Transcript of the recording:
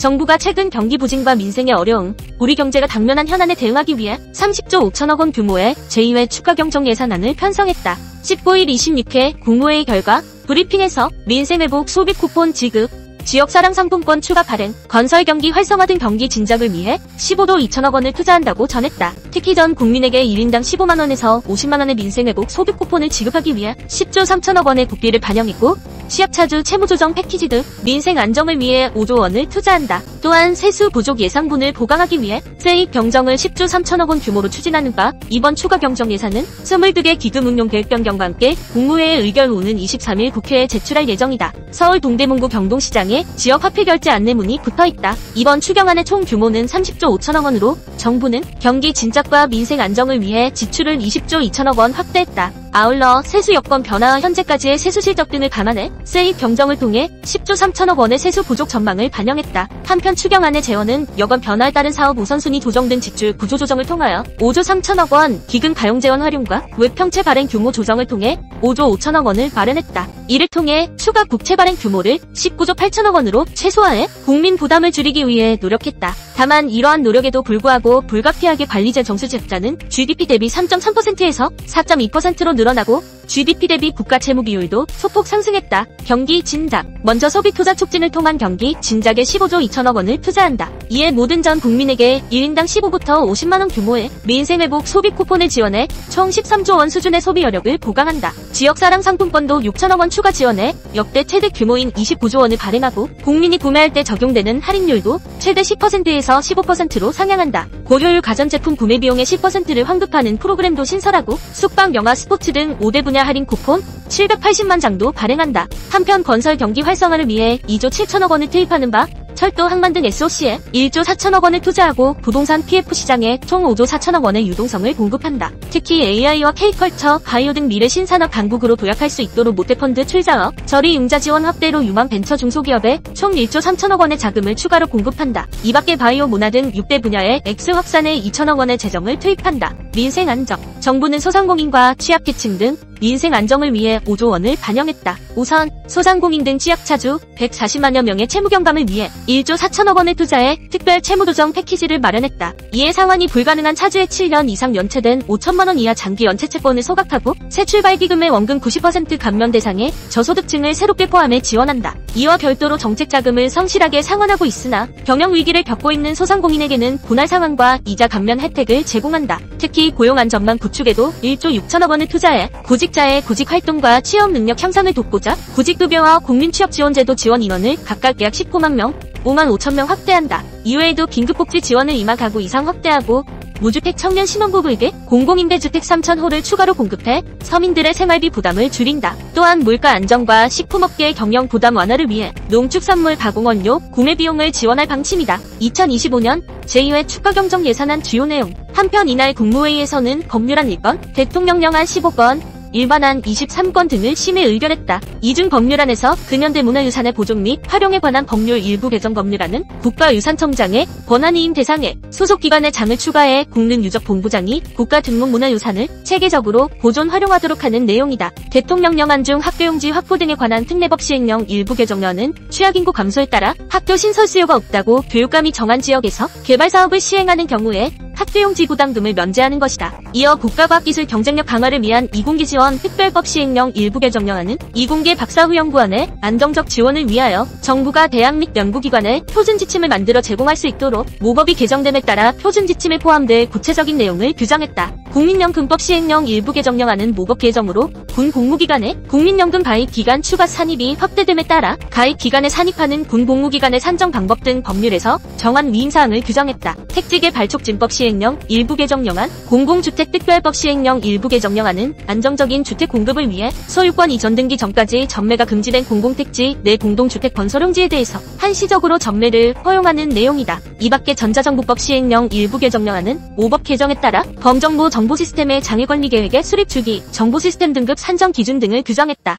정부가 최근 경기 부진과 민생의 어려움, 우리 경제가 당면한 현안에 대응하기 위해 30조 5천억 원 규모의 제2회 추가 경정 예산안을 편성했다. 19일 26회 국무회의 결과 브리핑에서 민생회복 소비 쿠폰 지급, 지역사랑 상품권 추가 발행, 건설 경기 활성화 등 경기 진작을 위해 15조 2천억 원을 투자한다고 전했다. 특히 전 국민에게 1인당 15만 원에서 50만 원의 민생회복 소비 쿠폰을 지급하기 위해 10조 3천억 원의 국비를 반영했고, 취약차주 채무조정 패키지 등 민생 안정을 위해 5조 원을 투자한다. 또한 세수 부족 예상분을 보강하기 위해 세입 경정을 10조 3천억 원 규모로 추진하는 바, 이번 추가 경정 예산은 22개 기금 운용 계획 변경과 함께 국무회의 의결 오는 23일 국회에 제출할 예정이다. 서울 동대문구 경동시장에 지역 화폐 결제 안내문이 붙어있다. 이번 추경안의 총 규모는 30조 5천억 원으로 정부는 경기 진작과 민생 안정을 위해 지출을 20조 2천억 원 확대했다. 아울러 세수 여건 변화와 현재까지의 세수 실적 등을 감안해 세입 경정을 통해 10조 3천억 원의 세수 부족 전망을 반영했다. 한편 추경안의 재원은 여건 변화에 따른 사업 우선순위 조정 등 지출 구조 조정을 통하여 5조 3천억 원, 기금 가용 재원 활용과 외평채 발행 규모 조정을 통해 5조 5천억 원을 마련했다. 이를 통해 추가 국채 발행 규모를 19조 8천억 원으로 최소화해 국민 부담을 줄이기 위해 노력했다. 다만 이러한 노력에도 불구하고 불가피하게 관리재 정수 적자는 GDP 대비 3.3%에서 4.2%로 늘어나고 GDP 대비 국가 채무 비율도 소폭 상승했다. 경기 진작, 먼저 소비 투자 촉진을 통한 경기 진작에 15조 2천억 원을 투자한다. 이에 모든 전 국민에게 1인당 15부터 50만 원 규모의 민생회복 소비 쿠폰을 지원해 총 13조 원 수준의 소비 여력을 보강한다. 지역사랑 상품권도 6천억 원 추가 지원해 역대 최대 규모인 29조 원을 발행하고 국민이 구매할 때 적용되는 할인율도 최대 10%에서 15%로 상향한다. 고효율 가전제품 구매 비용의 10%를 환급하는 프로그램도 신설하고 숙박, 영화, 스포츠 등 5대 분야 할인 쿠폰 780만 장도 발행한다. 한편 건설 경기 활성화를 위해 2조 7천억 원을 투입하는 바, 철도, 항만 등 SOC에 1조 4천억 원을 투자하고 부동산 PF 시장에 총 5조 4천억 원의 유동성을 공급한다. 특히 AI와 K컬처, 바이오 등 미래 신산업 강국으로 도약할 수 있도록 모태펀드 출자업, 저리융자 지원 확대로 유망 벤처 중소기업에 총 1조 3천억 원의 자금을 추가로 공급한다. 이밖에 바이오, 문화 등 6대 분야에 X 확산에 2천억 원의 재정을 투입한다. 민생 안정, 정부는 소상공인과 취약계층 등 민생 안정을 위해 5조 원을 반영했다. 우선 소상공인 등 취약차주 140만여 명의 채무 경감을 위해 1조 4천억 원을 투자해 특별 채무조정 패키지를 마련했다. 이에 상환이 불가능한 차주의 7년 이상 연체된 5천만 원 이하 장기 연체 채권을 소각하고 새 출발기금의 원금 90% 감면 대상에 저소득층을 새롭게 포함해 지원한다. 이와 별도로 정책자금을 성실하게 상환하고 있으나 경영위기를 겪고 있는 소상공인에게는 분할 상환과 이자 감면 혜택을 제공한다. 특히 고용안전망 구축에도 1조 6천억 원을 투자해 구직자의 구직활동과 취업 능력 향상을 돕고자 구직급여와 국민취업지원제도 지원 인원을 각각 약 19만 명, 5만 5천 명 확대한다. 이외에도 긴급복지 지원을 2만 가구 이상 확대하고 무주택 청년 신혼부부에게 공공임대주택 3,000호를 추가로 공급해 서민들의 생활비 부담을 줄인다. 또한 물가 안정과 식품업계의 경영 부담 완화를 위해 농축산물 가공원료 구매 비용을 지원할 방침이다. 2025년 제2회 추가 경정 예산안 주요 내용. 한편 이날 국무회의에서는 법률안 1건, 대통령령안 15건, 일반안 23건 등을 심의 의결했다. 이중 법률안에서 근현대 문화유산의 보존 및 활용에 관한 법률 일부 개정 법률안은 국가유산청장의 권한이임 대상에 소속기관의 장을 추가해 국능유적본부장이 국가등록문화유산을 체계적으로 보존 활용하도록 하는 내용이다. 대통령령안 중 학교용지 확보 등에 관한 특례법 시행령 일부 개정령은 취약인구 감소에 따라 학교 신설 수요가 없다고 교육감이 정한 지역에서 개발사업을 시행하는 경우에 학교용지 부담금을 면제하는 것이다. 이어 국가과학기술 경쟁력 강화를 위한 이공계 지원 특별법 시행령 일부 개정령안은 이공계 박사후 연구원의 안정적 지원을 위하여 정부가 대학 및 연구기관에 표준 지침을 만들어 제공할 수 있도록 모법이 개정됨에 따라 표준 지침에 포함될 구체적인 내용을 규정했다. 국민연금법 시행령 일부 개정령안은 모법 개정으로 군 복무기관에 국민연금 가입기간 추가 산입이 확대됨에 따라 가입기간에 산입하는 군 복무기관의 산정 방법 등 법률에서 정한 위임사항을 규정했다. 택지계 발촉진법 시행령 일부 개정령안, 공공주택특별법 시행령 일부 개정령안은 안정적인 주택 공급을 위해 소유권 이전 등기 전까지 전매가 금지된 공공택지 내 공동주택 건설용지에 대해서 한시적으로 전매를 허용하는 내용이다. 이밖에 전자정보법 시행령 일부 개정령안은 모법 개정에 따라 범정보 정보시스템의 장애관리 계획의 수립 주기, 정보시스템 등급 산정 기준 등을 규정했다.